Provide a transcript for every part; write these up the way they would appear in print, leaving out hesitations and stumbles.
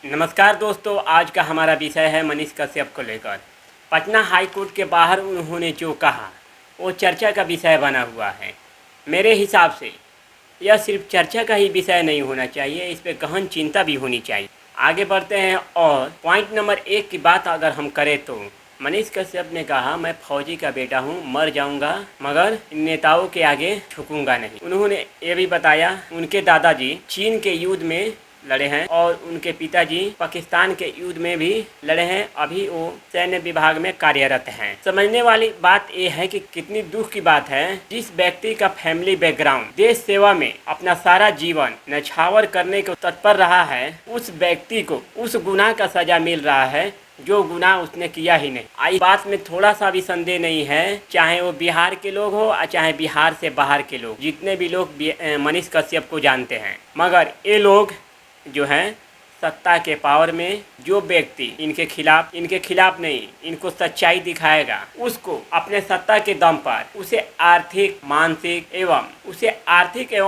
नमस्कार दोस्तों, आज का हमारा विषय है मनीष कश्यप को लेकर। पटना हाई कोर्ट के बाहर उन्होंने जो कहा वो चर्चा का विषय बना हुआ है। मेरे हिसाब से यह सिर्फ चर्चा का ही विषय नहीं होना चाहिए, इस पर गहन चिंता भी होनी चाहिए। आगे बढ़ते हैं और पॉइंट नंबर 1 की बात अगर हम करें तो मनीष कश्यप ने कहा, मैं फौजी का बेटा हूं, मर जाऊंगा मगर इन नेताओं के आगे झुकूंगा नहीं। उन्होंने ये भी बताया उनके दादाजी चीन के युद्ध में लड़े हैं और उनके पिताजी पाकिस्तान के युद्ध में भी लड़े हैं। अभी वो सैन्य विभाग में कार्यरत हैं। समझने वाली बात यह है कि कितनी दुख की बात है, जिस व्यक्ति का फैमिली बैकग्राउंड देश सेवा में अपना सारा जीवन न्यौछावर करने को तत्पर रहा है, उस व्यक्ति को उस गुनाह का सजा मिल रहा है जो गुनाह उसने किया ही नहीं। आई बात में थोड़ा सा भी संदेह नहीं है, चाहे वो बिहार के लोग हो या चाहे बिहार से बाहर के लोग, जितने भी लोग मनीष कश्यप को जानते हैं। मगर ये लोग जो हैं सत्ता के पावर में जो व्यक्ति इनके खिलाफ नहीं, इनको सच्चाई दिखाएगा, उसको अपने सत्ता के दम पर उसे आर्थिक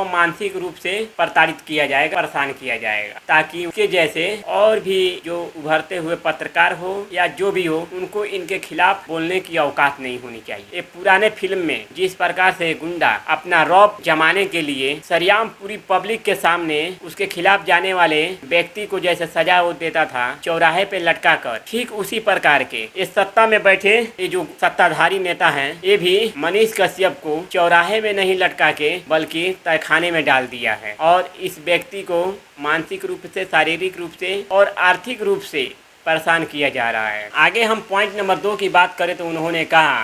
मानसिक रूप से प्रताड़ित किया जाएगा, परेशान किया जाएगा, ताकि उसके जैसे और भी जो उभरते हुए पत्रकार हो या जो भी हो, उनको इनके खिलाफ बोलने की औकात नहीं होनी चाहिए। ये पुराने फिल्म में जिस प्रकार से गुंडा अपना रौब जमाने के लिए सरेआम पूरी पब्लिक के सामने उसके खिलाफ जाने वाले व्यक्ति को जैसे सजा वो देता था चौराहे पे लटका कर, ठीक उसी प्रकार के इस सत्ता में बैठे ये जो सत्ताधारी नेता हैं, ये भी मनीष कश्यप को चौराहे में नहीं लटका के बल्कि तहखाने में डाल दिया है और इस व्यक्ति को मानसिक रूप से, शारीरिक रूप से और आर्थिक रूप से परेशान किया जा रहा है। आगे हम पॉइंट नंबर 2 की बात करें तो उन्होंने कहा,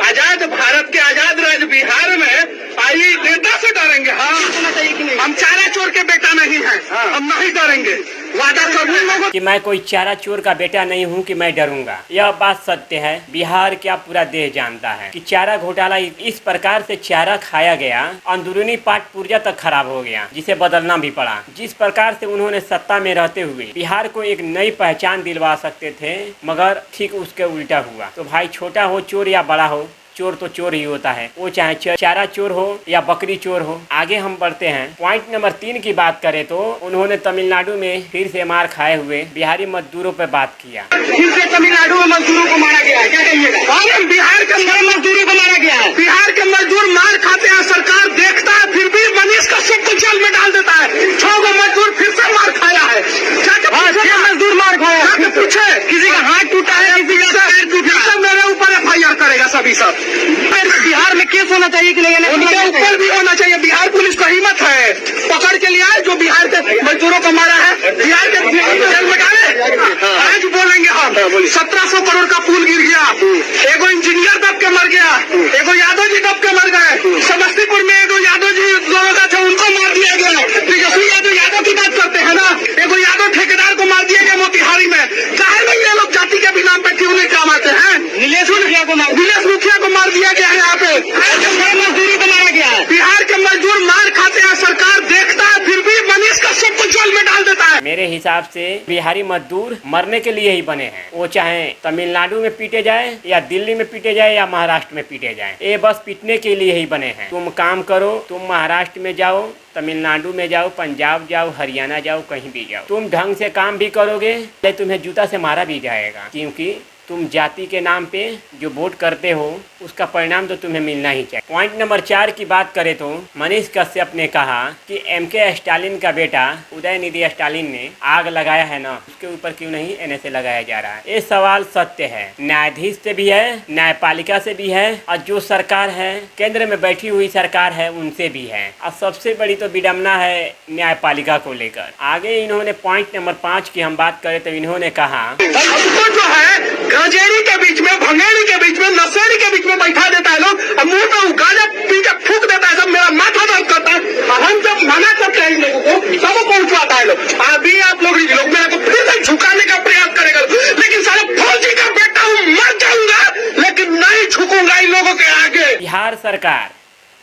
आजाद भारत के आजाद राज्य बिहार में आई नेता से डरेंगे। हाँ, हम चारा चोर के बेटा नहीं है, हम नहीं डरेंगे। वादा करने लोगों कि मैं कोई चारा चोर का बेटा नहीं हूं कि मैं डरूंगा। यह बात सत्य है। बिहार क्या पूरा देश जानता है कि चारा घोटाला इस प्रकार से चारा खाया गया, अंदरूनी पार्ट पुर्जा तक खराब हो गया, जिसे बदलना भी पड़ा। जिस प्रकार से उन्होंने सत्ता में रहते हुए बिहार को एक नई पहचान दिलवा सकते थे, मगर ठीक उसके उल्टा हुआ। तो भाई, छोटा हो चोर या बड़ा हो, चोर तो चोर ही होता है, वो चाहे चारा चोर हो या बकरी चोर हो। आगे हम बढ़ते हैं। पॉइंट नंबर 3 की बात करें तो उन्होंने तमिलनाडु में फिर से मार खाए हुए बिहारी मजदूरों पर बात किया। फिर से तमिलनाडु में मजदूरों को मारा गया है, क्या कहिएगा? बिहार के अंदर मजदूरों को मारा गया है। बिहार के मजदूर मार खाते हैं, सरकार देखता है, फिर भी मनीष कश्यप को जेल में डाल देता है। 6 गो मजदूर फिर से मार खाया है। मजदूर मार खाया, पूछे किसी का हाथ टूटा है, किसी का पैर टूटा है, मेरे ऊपर FIR करेगा सभी सब। बिहार में केस होना चाहिए कि नहीं? उनके ऊपर भी होना चाहिए। बिहार पुलिस को हिम्मत है, पकड़ के लिया है जो बिहार के मजदूरों को मारा है, बिहार के जेल में डाले। आज बोलेंगे हम 1700 करोड़ का पुल गिर गया, एगो इंजीनियर दब के मर गया, एगो यादव जी दब के मर गए। समस्तीपुर में एगो यादव जी लोग थे, उनको मार दिया गया। तेजस्वी यादव की बात करते हैं ना, एगो यादव ठेकेदार को मार दिया गया मोतिहारी में। चाहे नहीं, ये लोग जाति के भी नाम पे क्यों नहीं काम आते हैं? नीलेश मुखिया को मार दिया गया है। यहाँ पे मजदूरी को मारा गया है। बिहार के मजदूर मार खाते हैं, सरकार देखता है, फिर भी मनीष कश्यप को जेल में डाल देता है। मेरे हिसाब से बिहारी मजदूर मरने के लिए ही बने हैं। वो चाहे तमिलनाडु में पीटे जाए या दिल्ली में पीटे जाए या महाराष्ट्र में पीटे जाए, ये बस पीटने के लिए ही बने हैं। तुम काम करो, तुम महाराष्ट्र में जाओ, तमिलनाडु में जाओ, पंजाब जाओ, हरियाणा जाओ, कहीं भी जाओ, तुम ढंग से काम भी करोगे तो तुम्हें जूता से मारा भी जाएगा, क्योंकि तुम जाति के नाम पे जो वोट करते हो उसका परिणाम तो तुम्हें मिलना ही चाहिए। पॉइंट नंबर 4 की बात करें तो मनीष कश्यप ने कहा कि MK स्टालिन का बेटा उदयनिधि स्टालिन ने आग लगाया है ना, उसके ऊपर क्यों नहीं NSA लगाया जा रहा है? ये सवाल सत्य है। न्यायाधीश से भी है, न्यायपालिका से भी है, और जो सरकार है, केंद्र में बैठी हुई सरकार है, उनसे भी है। और सबसे बड़ी तो विडम्बना है न्यायपालिका को लेकर। आगे इन्होंने पॉइंट नंबर 5 की हम बात करें तो इन्होंने कहा, जो है गंजेड़ी के बीच में, भंगेड़ी के बीच में, नशेड़ी के बीच में बैठा देता है लोग, मुंह पे गाजा पी के फूक देता है, सब मेरा माथा दर्द करता है। हम जब मना करते हैं इन लोगों को, सब पहुंचवाता है लोग। अभी आप लोग मेरे को फिर से झुकाने का प्रयास करेगा, लेकिन सारा फौजी का बेटा हूँ, मर जाऊंगा लेकिन नहीं झुकूंगा इन लोगों के आगे। बिहार सरकार,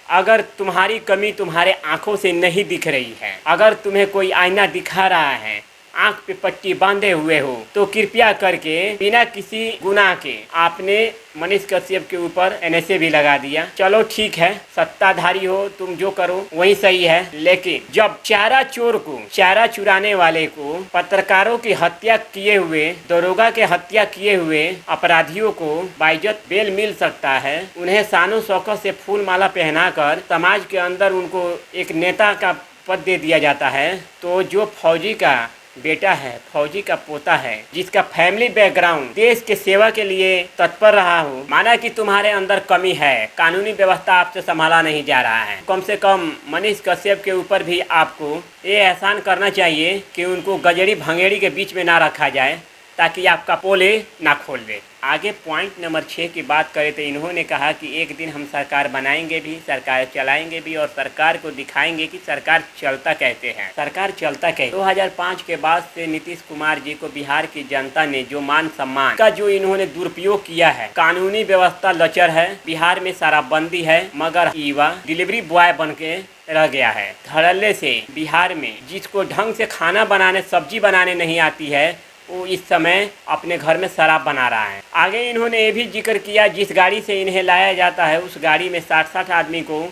अगर तुम्हारी कमी तुम्हारे आंखों से नहीं दिख रही है, अगर तुम्हें कोई आईना दिखा रहा है आंख पे पट्टी बांधे हुए हो तो कृपया करके बिना किसी गुनाह के आपने मनीष कश्यप के ऊपर एनएसए भी लगा दिया। चलो ठीक है, सत्ताधारी हो तुम, जो करो वही सही है, लेकिन जब चारा चोर को, चारा चुराने वाले को, पत्रकारों की हत्या किए हुए, दरोगा के हत्या किए हुए अपराधियों को बाइज्जत बेल मिल सकता है, उन्हें शानो शौकत से फूल माला पहनाकर समाज के अंदर उनको एक नेता का पद दे दिया जाता है, तो जो फौजी का बेटा है, फौजी का पोता है, जिसका फैमिली बैकग्राउंड देश के सेवा के लिए तत्पर रहा हो, माना कि तुम्हारे अंदर कमी है, कानूनी व्यवस्था आपसे संभाला नहीं जा रहा है, कम से कम मनीष कश्यप के ऊपर भी आपको ये एहसान करना चाहिए कि उनको गजड़ी भंगेड़ी के बीच में ना रखा जाए, ताकि आपका पोले ना खोल दे। आगे पॉइंट नंबर 6 की बात करें तो इन्होंने कहा कि एक दिन हम सरकार बनाएंगे भी, सरकार चलाएंगे भी और सरकार को दिखाएंगे कि सरकार चलता कैसे है, सरकार चलता कैसे। 2005 के बाद से नीतीश कुमार जी को बिहार की जनता ने जो मान सम्मान का जो इन्होंने दुरुपयोग किया है, कानूनी व्यवस्था लचर है, बिहार में शराबबंदी है, मगर युवा डिलीवरी बॉय बन के रह गया है। धड़ल्ले से बिहार में जिसको ढंग से खाना बनाने, सब्जी बनाने नहीं आती है, वो इस समय अपने घर में शराब बना रहा है। आगे इन्होंने ये भी जिक्र किया, जिस गाड़ी से इन्हें लाया जाता है उस गाड़ी में 60-60 आदमी को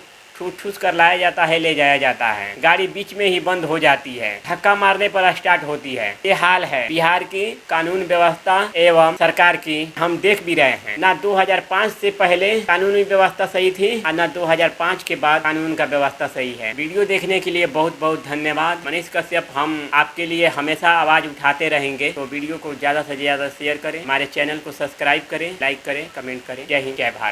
ठूस कर लाया जाता है, ले जाया जाता है, गाड़ी बीच में ही बंद हो जाती है, धक्का मारने पर स्टार्ट होती है। ये हाल है बिहार की कानून व्यवस्था एवं सरकार की, हम देख भी रहे हैं। ना 2005 से पहले कानूनी व्यवस्था सही थी और ना 2005 के बाद कानून का व्यवस्था सही है। वीडियो देखने के लिए बहुत बहुत धन्यवाद। मनीष कश्यप, हम आपके लिए हमेशा आवाज उठाते रहेंगे, तो वीडियो को ज्यादा से ज्यादा शेयर करें, हमारे चैनल को सब्सक्राइब करें, लाइक करें, कमेंट करें। जय हिंद, जय भारत।